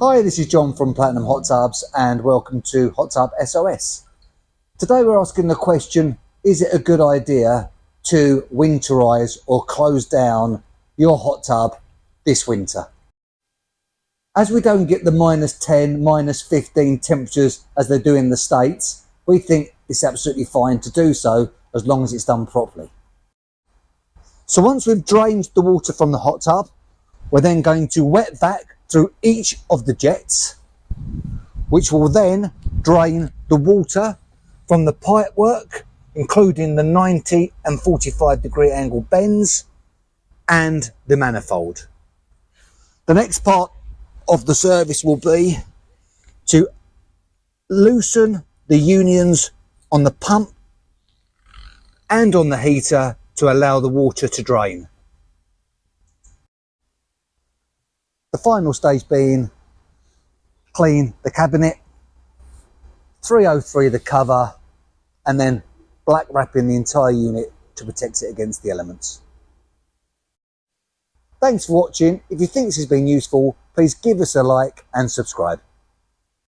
Hi, this is John from Platinum Hot Tubs and welcome to Hot Tub SOS. Today we're asking the question, is it a good idea to winterize or close down your hot tub this winter? As we don't get the -10, -15 temperatures as they do in the States, we think it's absolutely fine to do so as long as it's done properly. So once we've drained the water from the hot tub, we're then going to wet vac through each of the jets, which will then drain the water from the pipework, including the 90 and 45-degree angle bends and the manifold. The next part of the service will be to loosen the unions on the pump and on the heater to allow the water to drain. The final stage being clean the cabinet, 303 the cover, and then black wrapping the entire unit to protect it against the elements. Thanks for watching. If you think this has been useful, please give us a like and subscribe.